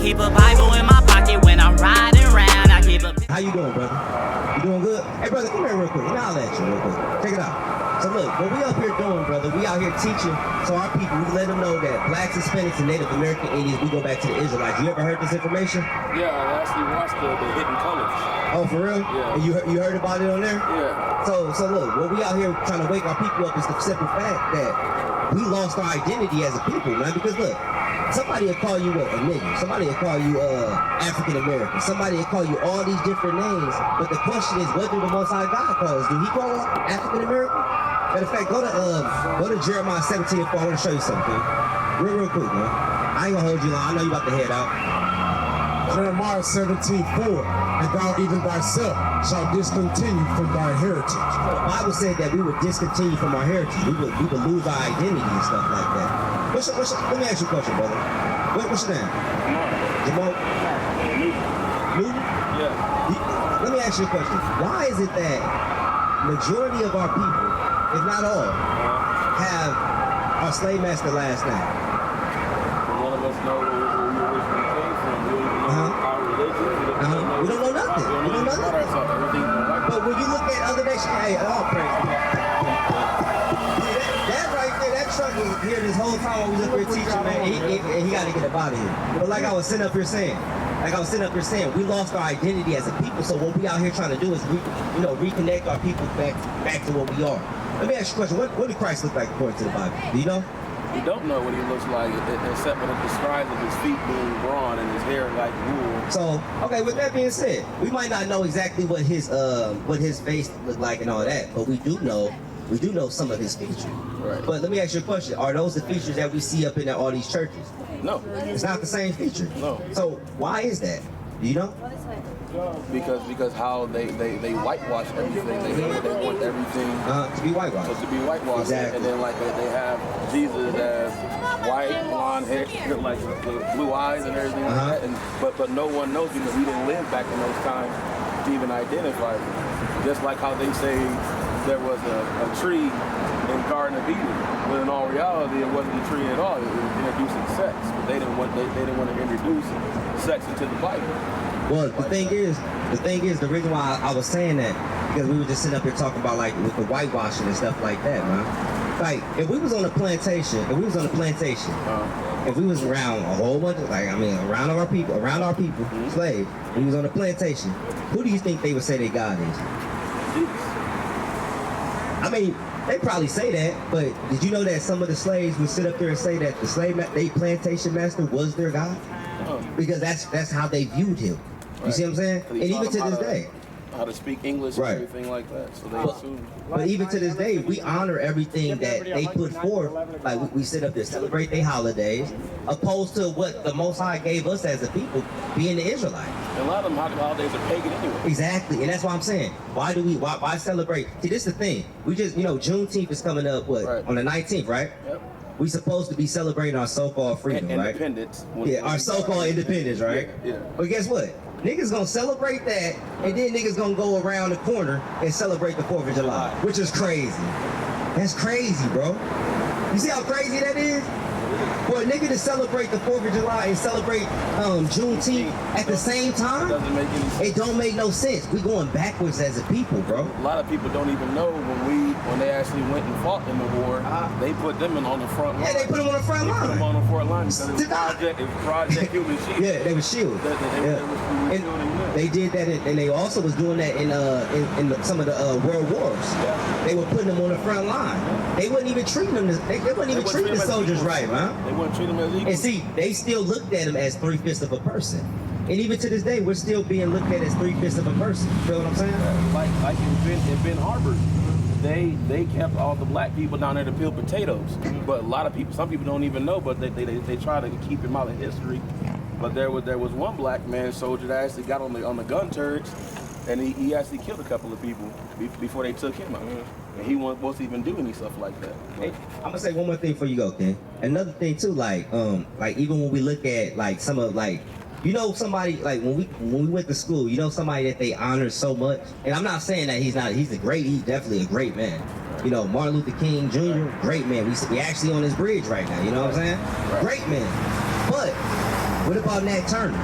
keep a Bible in my pocket when I'm riding around. I keep a... How you doing, brother? You doing good? Hey, brother, come here real quick. Let me holler at you real quick. Check it out. So look, what we up here doing, brother, we out here teaching so our people, we let them know that blacks, Hispanics, and Native American Indians, we go back to the Israelites. You ever heard this information? Yeah, I actually watched the Hidden Colors. Oh, for real? Yeah. And you heard about it on there? Yeah. So look, what we out here trying to wake our people up is the simple fact that we lost our identity as a people, man. Because look, somebody will call you a nigger, somebody will call you African American, somebody will call you all these different names. But the question is, what do the Most High God call us? Do He call us African American? Matter of fact, go to Jeremiah 17:4. I want to show you something, real quick, man. I ain't gonna hold you long. I know you about to head out. Jeremiah 17:4, and thou even thyself shalt discontinue from thy heritage. The Bible said that we would discontinue from our heritage. We would lose our identity and stuff like that. Let me ask you a question, brother. What's your name? Jamal. Newton? Yeah. Let me ask you a question. Why is it that majority of our people, if not all, have our slave master last name? None of us know where we originally came from. We don't even know our religion. We don't know nothing. We don't know nothing. But when you look at other nations, hey, all praise. That right there, that truck was here this whole time when we was up here teaching, man. He got to get up out of here. But like I was sitting up here saying, we lost our identity as a people. So what we out here trying to do is, reconnect our people back to what we are. Let me ask you a question. What did Christ look like according to the Bible? Do you know? We don't know what he looks like, except when it describes of his feet being brawn and his hair like wool. So, okay, with that being said, we might not know exactly what his face looked like and all that, but we do know some of his features. Right. But let me ask you a question. Are those the features that we see up in all these churches? No. It's not the same feature. No. So why is that? Do you know? Because how they whitewash everything. They want everything to be whitewashed. To be whitewashed. Exactly. And then like they have Jesus as white, blonde hair, like blue eyes and everything like that. And but no one knows because we didn't live back in those times to even identify them. Just like how they say there was a tree in Garden of Eden, but in all reality it wasn't a tree at all. It was introducing sex, but they didn't want to introduce sex into the Bible. Well, the thing is, the reason why I was saying that, because we were just sitting up here talking about like with the whitewashing and stuff like that, man. Like, if we was on a plantation, if we was around a whole bunch of, around our people, slaves, we was on a plantation, who do you think they would say their God is? Jesus. I mean, they probably say that, but did you know that some of the slaves would sit up there and say that the plantation master was their God? Because that's how they viewed him. You see what I'm saying? And even to this day. How to speak English and everything like that. So they assume. But even to this day, we honor everything that they put forth. Like we sit up there, celebrate their holidays, opposed to what the Most High gave us as a people, being the Israelites. And a lot of them holidays are pagan anyway. Exactly, and that's why I'm saying, why celebrate? See, this is the thing. We just, Juneteenth is coming up, on the 19th, right? Yep. We supposed to be celebrating our so-called freedom, right? Independence. Yeah, our so-called independence, right? Yeah. But guess what? Niggas gonna celebrate that, and then niggas gonna go around the corner and celebrate the 4th of July, which is crazy. That's crazy, bro. You see how crazy that is? For a nigga to celebrate the 4th of July and celebrate Juneteenth at the same time, doesn't make any sense. It don't make no sense. We going backwards as a people, bro. A lot of people don't even know when they actually went and fought in the war, they put them on the front line. Yeah, they put them on the front line. Put them on the front line because it was Project Human Shield. Yeah, they were shielded. They did that, and they also was doing that in some of the world wars. Yeah. They were putting them on the front line. They wasn't even treating them. They wasn't even treating the soldiers right, man. They wouldn't treat them as equal. And see, they still looked at them as 3/5 of a person. And even to this day, we're still being looked at as 3/5 of a person. Feel what I'm saying? Like in Ben Harbor, they kept all the black people down there to peel potatoes. But a lot of people, some people don't even know, but they try to keep him out of history. But there was one black man soldier that actually got on the gun turrets, and he actually killed a couple of people before they took him out. And he wasn't even do any stuff like that. Hey, I'm gonna say one more thing before you go, Ken. Another thing too, like even when we look at like some of somebody like when we went to school, somebody that they honor so much. And I'm not saying that he's definitely a great man. Martin Luther King Jr., great man. We actually on his bridge right now, you know what I'm saying? Right. Great man. But What about Nat Turner?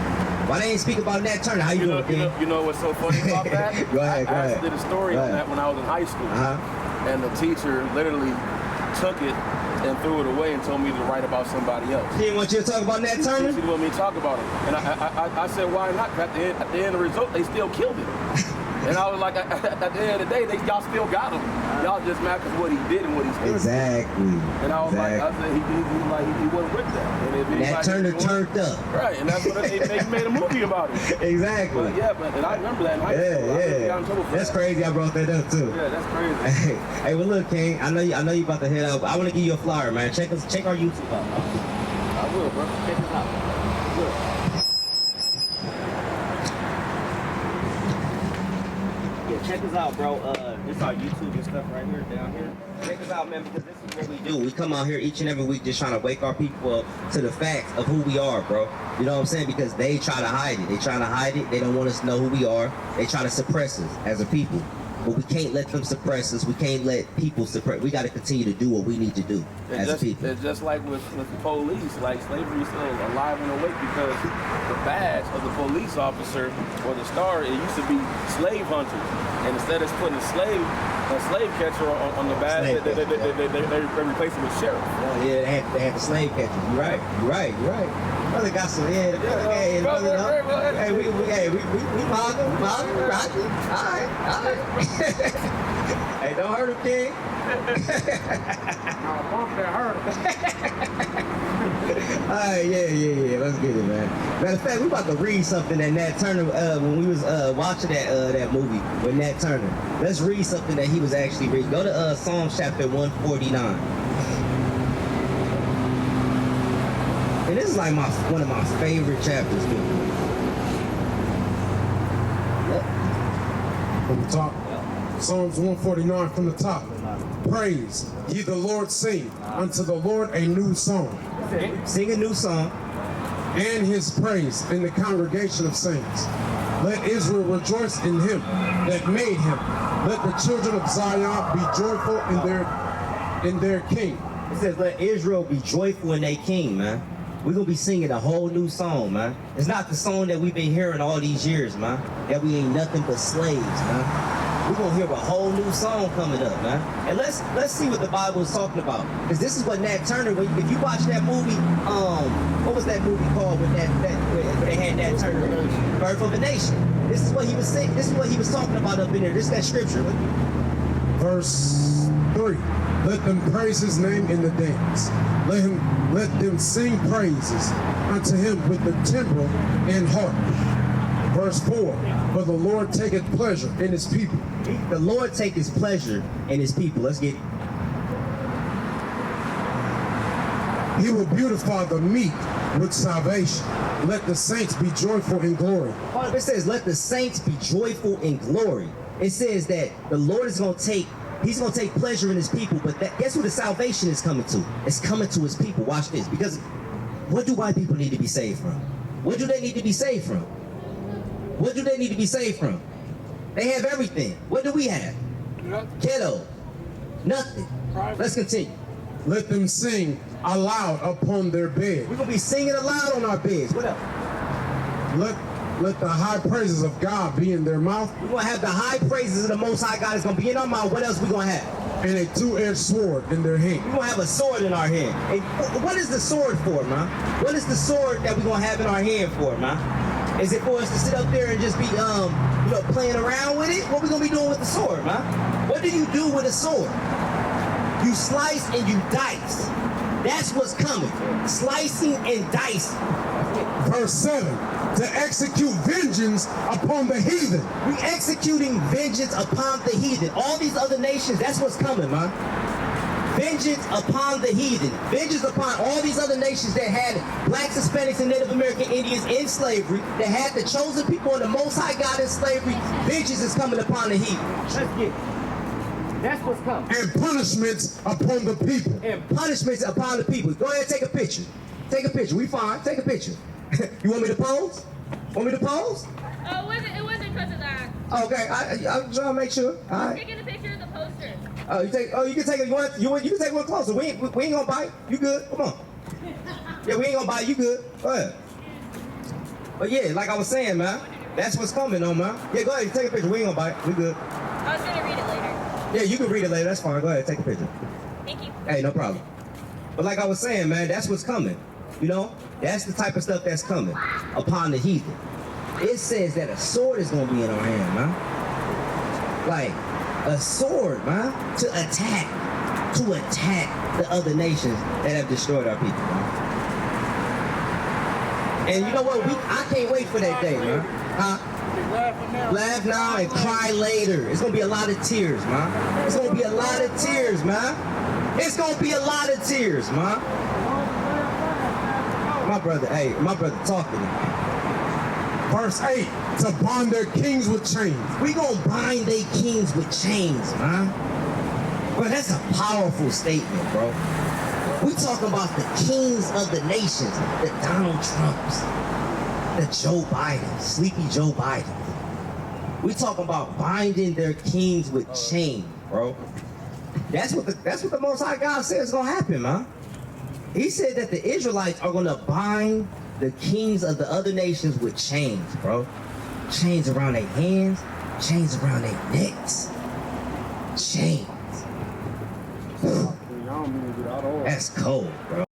Why they ain't speak about Nat Turner? How you doing, King? You know what's so funny about that? Go ahead. I actually did a story on that when I was in high school. And the teacher literally took it and threw it away and told me to write about somebody else. She didn't want you to talk about Nat Turner? She didn't want me to talk about him. And I said, why not? At the end of the result, they still killed him. And I was like, at the end of the day, y'all still got him. Y'all just mad because what he did and what he still Exactly. did. And I was like, I said, he wasn't with that. And Nat Turner turned up. Right, and that's what they made a movie about it. Exactly. But and I remember that in high school. I got in trouble for That's that. crazy. I brought that up too. Yeah, that's crazy. Hey, well look, King. I know you about to head out. I want to give you a flyer, man. Check our YouTube out. I will, bro. Check us out. Look. Yeah, check us out, bro. This is our YouTube and stuff right here, down here. Check us out, man, because this is what we do. We come out here each and every week just trying to wake our people up to the facts of who we are, bro. You know what I'm saying? Because they try to hide it. They trying to hide it. They don't want us to know who we are. They try to suppress us as a people. But we can't let them suppress us. We can't let people suppress. We got to continue to do what we need to do as a people. It's just like with the police, like slavery is still alive and awake because the badge of the police officer or the star, it used to be slave hunters. And instead of putting a slave catcher on the badge, they replace it with sheriff. Yeah, they had the slave catchers. You're right. Brother got some we rocking. All right. Hey, don't hurt him, King. I'll bump that hurt. All right, yeah. Let's get it, man. Matter of fact, we about to read something that Nat Turner, when we was watching that movie with Nat Turner. Let's read something that he was actually reading. Go to Psalms chapter 149. And this is like one of my favorite chapters, dude. From the top. Psalms 149 from the top. Praise ye the Lord, sing unto the Lord a new song. Sing a new song. And his praise in the congregation of saints. Let Israel rejoice in him that made him. Let the children of Zion be joyful in their king. It says, let Israel be joyful in their king, man. We're going to be singing a whole new song, man. It's not the song that we've been hearing all these years, man. That we ain't nothing but slaves, man. We're going to hear a whole new song coming up, man. And let's see what the Bible is talking about. Because this is what Nat Turner, if you watch that movie, what was that movie called where they had Nat Turner? Birth of a Nation. This is what he was saying. This is what he was talking about up in there. This is that scripture. Verse 3. Let them praise his name in the dance. Let them sing praises unto him with the timbrel and harp. Verse 4. For the Lord taketh pleasure in his people. The Lord taketh pleasure in his people. Let's get it. He will beautify the meek with salvation. Let the saints be joyful in glory. It says, let the saints be joyful in glory. It says that the Lord is going to take pleasure in his people, but guess who the salvation is coming to? It's coming to his people. Watch this. Because what do white people need to be saved from? What do they need to be saved from? What do they need to be saved from? They have everything. What do we have? Ghetto. Nothing. Let's continue. Let them sing aloud upon their bed. We're going to be singing aloud on our beds. What else? Let the high praises of God be in their mouth. We're going to have the high praises of the Most High God is going to be in our mouth. What else we going to have? And a two-edged sword in their hand. We're going to have a sword in our hand. And what is the sword for, man? What is the sword that we're going to have in our hand for, man? Is it for us to sit up there and just be, playing around with it? What we going to be doing with the sword, man? What do you do with a sword? You slice and you dice. That's what's coming. Slicing and dicing. Verse 7. To execute vengeance upon the heathen. We executing vengeance upon the heathen. All these other nations, that's what's coming, man. Vengeance upon the heathen. Vengeance upon all these other nations that had blacks, Hispanics, and Native American Indians in slavery, that had the chosen people and the Most High God in slavery. Vengeance is coming upon the heathen. Let's get it. That's what's coming. And punishments upon the people. And punishments upon the people. Go ahead and take a picture. Take a picture. We fine. Take a picture. You want me to pose? Want me to pose? Oh, it wasn't because of that. Okay, I'm trying to make sure. All right. Taking a picture of the poster. You can take it. You can take one closer. We ain't gonna bite. You good? Come on. Yeah, we ain't gonna bite. You good? Go ahead. But yeah, like I was saying, man, that's what's coming on, man. Yeah, go ahead, take a picture. We ain't gonna bite. We good. I was gonna read it later. Yeah, you can read it later. That's fine. Go ahead, take a picture. Thank you. Hey, no problem. But like I was saying, man, that's what's coming. You know, that's the type of stuff that's coming upon the heathen. It says that a sword is gonna be in our hand, man. Like a sword, man, to attack the other nations that have destroyed our people, man. And you know what? I can't wait for that day, man. Huh? Laugh now and cry later. It's gonna be a lot of tears, man. It's gonna be a lot of tears, man. It's gonna be a lot of tears, man. My brother talking. Verse 8, to bind their kings with chains. We gonna bind they kings with chains, man. Bro, that's a powerful statement, bro. We talking about the kings of the nations, the Donald Trumps, the Joe Biden, sleepy Joe Biden. We talking about binding their kings with chains, bro. That's what the Most High God says is gonna happen, man. He said that the Israelites are gonna bind the kings of the other nations with chains, bro. Chains around their hands, chains around their necks. Chains. That's cold, bro.